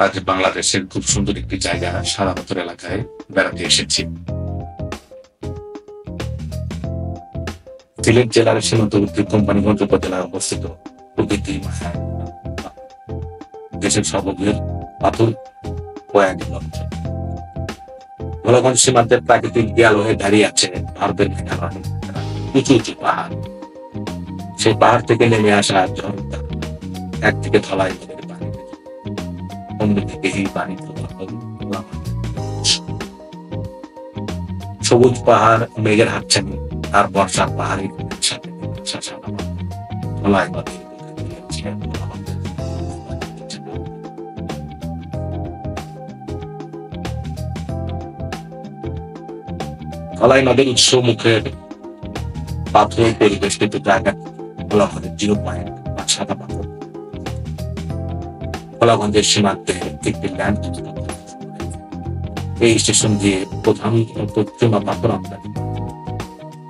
আজ বাংলাদেশের খুব সুন্দর একটি জায়গা সাদা পাথর এলাকায় বেড়াতে এসেছি। সিলেট জেলার সীমান্তবর্তী কোম্পানিগঞ্জ উপজেলায় অবস্থিত প্রকৃতি দেশের সর্ববৃহৎ পাথর কয়ানি অঞ্চল। ভোলাগঞ্জ সীমান্তের প্রাকৃতিক দেয়াল হয়ে দাঁড়িয়ে আছে ভারতের উঁচু উঁচু পাহাড়। সেই পাহাড় থেকে নেমে আসা ঝর্ণা একদিকে ধলাই নদীর পানি, অন্যদিকে এই পানি সবুজ পাহাড়, মেঘের হাতছানি আর বর্ষার পাহাড়ের সাথে ধলাই নদীর ধলাই নদীর উৎস মুখের পাথর পরিবেষ্টিত জায়গা বলা হয় 0.5 সাদা পাথর। ভোলাগঞ্জের সীমান্তে একটি ল্যান্ড এই স্টেশন দিয়ে প্রধান চুনা পাথর আমদানি।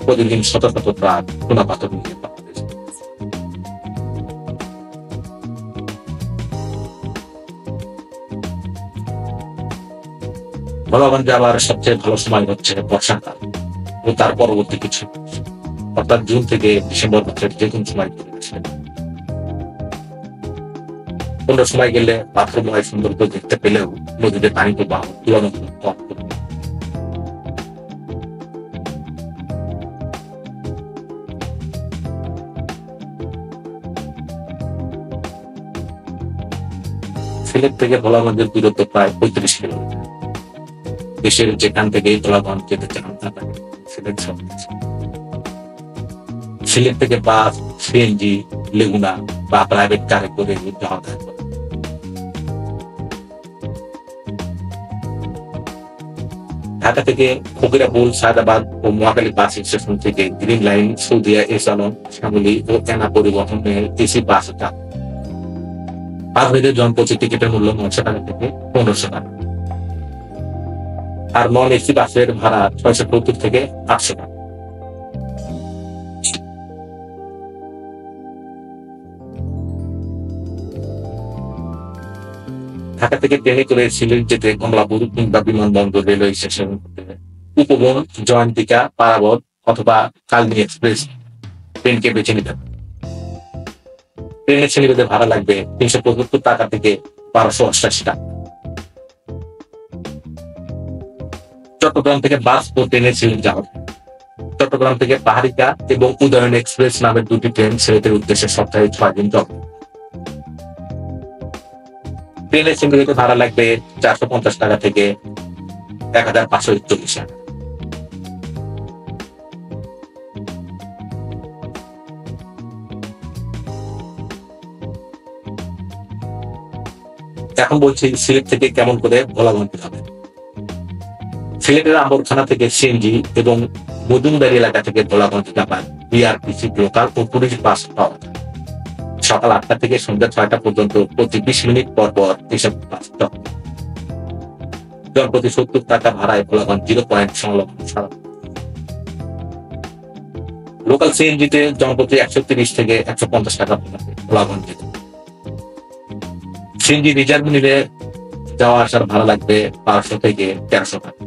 প্রতিদিন শত শত ট্রাক চুনা পাথর নিয়ে বাংলাদেশ। ভোলাগঞ্জ যাওয়ার সবচেয়ে ভালো সময় হচ্ছে বর্ষাকাল ও তার পরবর্তী কিছু, অর্থাৎ জুন থেকে ডিসেম্বর মাসের যে কোন সময় কোন সময় গেলে পাথরময় সৌন্দর্য দেখতে পেলেও নদীতে পানি প্রবাহ তুলনামূলক কম। সিলেট থেকে ভোলাগঞ্জের দূরত্ব প্রায় 35 কিলোমিটার। দেশের যেখান থেকে ভোলাগঞ্জ যেতে চান সিলেট সিলেট থেকে বাস, সিএনজি, লেগুনা বা প্রাইভেট কারে করে যাওয়া থাকবে। ঢাকা থেকে ফকিরাপুর, সায়দাবাদ ও মহাখালী বাস স্টেশন থেকে গ্রিন লাইন, সৌদিয়া, এসালন, শ্যামলী ও এনা পরিবহনের এসি বাস পার হইলে জনপ্রতি টিকিটের মূল্য 900 টাকা থেকে 1500 টাকা, আর নন এসি বাসের ভাড়া 670 থেকে 800 টাকা। ঢাকা থেকে ট্রেনে করে সিলেট যেতে কমলাপুর কিংবা বিমানবন্দর রেলওয়ে স্টেশন, উপবন, জয়ন্তিকা, পারাবত অথবা কালনী এক্সপ্রেস ট্রেনকে বেছে নিতে হবে। ট্রেনের শ্রেণীভেদে ভাড়া লাগবে 375 টাকা থেকে 1288 টাকা। চট্টগ্রাম থেকে বাস ও ট্রেনের সিলেট যাওয়া। চট্টগ্রাম থেকে পাহাড়িকা এবং উদয়ন এক্সপ্রেস নামের দুটি ট্রেন সিলেটের উদ্দেশ্যে সপ্তাহে 6 দিন চলে। ট্রেনের শ্রেণীভেদে ভাড়া লাগবে 450 টাকা থেকে 1541 টাকা। এখন বলছি সিলেট থেকে কেমন করে ভোলাগঞ্জ যাবে। সিলেটের আম্বরখানা থেকে সিএনজি এবং মজুমদারি এলাকা থেকে ভোলাগঞ্জ যাবার বিআরটিসি লোকাল ও টুরিস্ট বাস পাওয়া যায়। সকাল 8টা থেকে সন্ধ্যা 6টা পর্যন্ত প্রতি 20 মিনিট পর পর এসব বাস চলে। জনপ্রতি 70 টাকা ভাড়ায় ভোলাগঞ্জ 0 পয়েন্ট সংলগ্ন সারা। লোকাল সিএনজিতে জনপ্রতি 130 থেকে 150 টাকা ভোলাগঞ্জ যেতে। সিএনজি রিজার্ভ নিলে যাওয়া আসার ভাড়া লাগবে 1200 থেকে 1300 টাকা।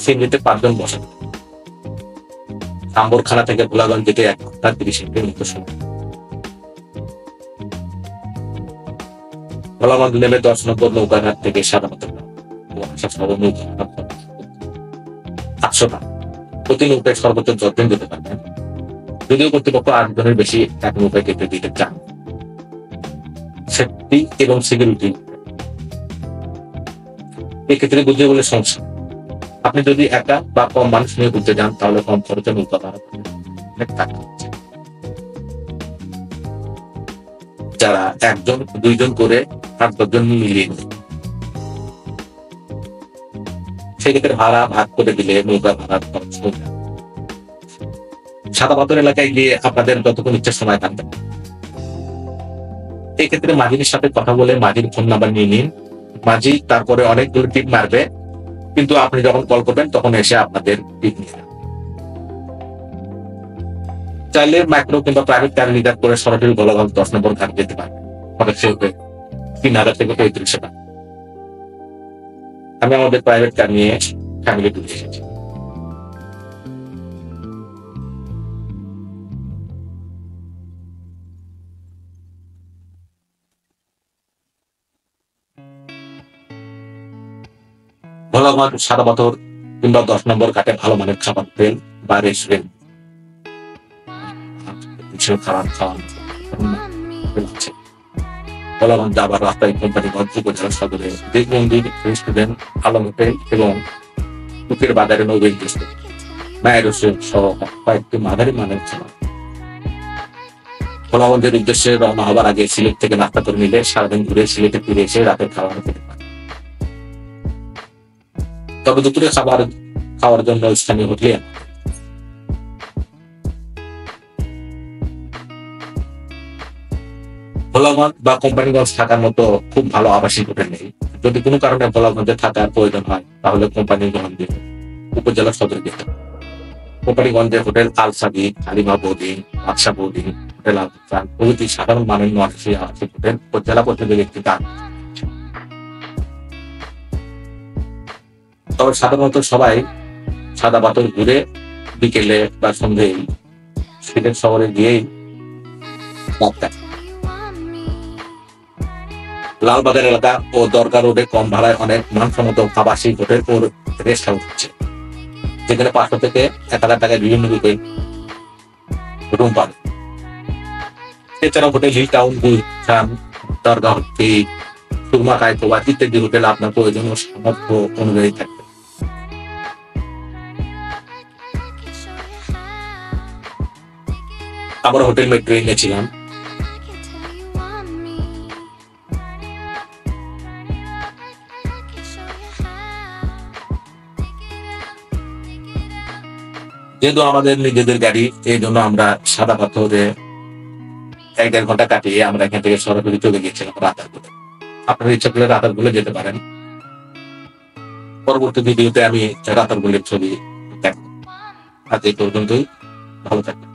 সিএনজিতে 5 জন বসা। আম্বরখানা থেকে ভোলাগঞ্জ যেতে 1 ঘন্টা 30 মিনিটের মতো সময়। ভোলাগঞ্জ নেমে 10 নম্বর নৌকাঘাট থেকে সাধারণত 800 টাকা। প্রতি নৌকায় সর্বোচ্চ 10 জন যেতে পারবেন, যদিও কর্তৃপক্ষ 8 জনের বেশি এক নৌকায় যেতে দিতে চান। সেফটি এবং সিকিউরিটি এক্ষেত্রে বুঝে বলে সমস্যা। আপনি যদি একা বা কম মানুষ নিয়ে ঘুরতে যান তাহলে কম খরচে নৌকা ভাড়া যারা 1 জন 2 জন করে 8-10 জন মিলিয়ে সেক্ষেত্রে ভাড়া ভাগ করে দিলে নৌকা ভাড়া খরচ হয়ে যায়। সাদা পাথর এলাকায় গিয়ে আপনাদের যতক্ষণ ইচ্ছা সময় থাকবে। এক্ষেত্রে মাঝির সাথে কথা বলে মাঝির ফোন নাম্বার নিয়ে নিন। মাঝি তারপরে অনেকগুলো টিপ মারবে, কিন্তু আপনি যখন কল করবেন তখন এসে আপনাদের টিপ নিয়ে যাবেন। চাইলে মাইক্রো কিংবা প্রাইভেট কার রিজার্ভ করে সরাসরি ভোলাগঞ্জ 10 নম্বর ঘাট যেতে পারবেন। 3,000 থেকে 3500 টাকা। আমি আমাদের প্রাইভেট কার নিয়ে ফ্যামিলি ট্যুরে এসেছি। ভোলাগঞ্জ, সাদা পাথর কিংবা 10 নম্বর ঘাটে ভালো মানের খাবার হোটেল বা রেস্টুরেন্ট খাবার খাওয়ানো আছে। ভোলাগঞ্জ যাবার রাস্তায় কোম্পানিগঞ্জ উপজেলা সদরে দেব মন্দির রেস্টুরেন্ট, আলম হোটেল এবং টুকের বাজারে নৌবেল রেস্টুরেন্ট, মায়ের রেস্টুরেন্ট সহ কয়েকটি মাঝারি মানের খাবার। ভোলাগঞ্জের উদ্দেশ্যে রওনা হবার আগে সিলেট থেকে নাস্তা করে নিলে সারাদিন ঘুরে সিলেটে ফিরে এসে রাতের খাবার খেতে পারে। তবে দুপুরে খাওয়ার জন্য স্থানীয় হোটেলে ভোলাগঞ্জ বা কোম্পানিগঞ্জ থাকার মতো খুব ভালো আবাসিক হোটেল নেই। যদি কোনো কারণে ভোলাগঞ্জে থাকার প্রয়োজন হয় তাহলে কোম্পানিগঞ্জে উপজেলা সদরে যেতে হবে। কোম্পানিগঞ্জের হোটেল আল সাদিক, হালিমা বোর্ডিং, বাদশা বোর্ডিং, হোটেল আল প্রভৃতি সাধারণ মানের নয় আবাসিক হোটেল ও জেলা পর্যন্ত একটি দান। তবে সাধারণত সবাই সাদা পাথর ঘুরে বিকেলে বা সন্ধ্যেই সিলেট শহরে গিয়েই লালবাজার এলাকা ও দরকার রোডে কম ভাড়ায় অনেক মানসম্মত আবাসিক হোটেল ও রেস্ট হাউস হচ্ছে, যেখানে 500 থেকে 1000 টাকায় বিভিন্ন রূপে রুম পাবে। এছাড়াও হোটেল হিল টাউন, গুলশান, দরগা হোটেল, সুরমা কায়কোবাদ ইত্যাদি হোটেল আপনার প্রয়োজনীয় সামর্থ্য অনুযায়ী থাকবে। আমরা হোটেল মেট্রো এনেছিলাম। যেহেতু আমাদের নিজেদের গাড়ি, এই জন্য আমরা সাদা পাথরে 1-1.5 ঘন্টা কাটিয়ে আমরা এখান থেকে সরাসরি চলে গিয়েছিলাম রাতারগুলে। আপনারা ইচ্ছা করলে রাতারগুলে যেতে পারেন। পরবর্তী ভিডিওতে আমি রাতারগুলের ছবি দেখাবো। আজ এই পর্যন্তই, ভালো থাকবেন।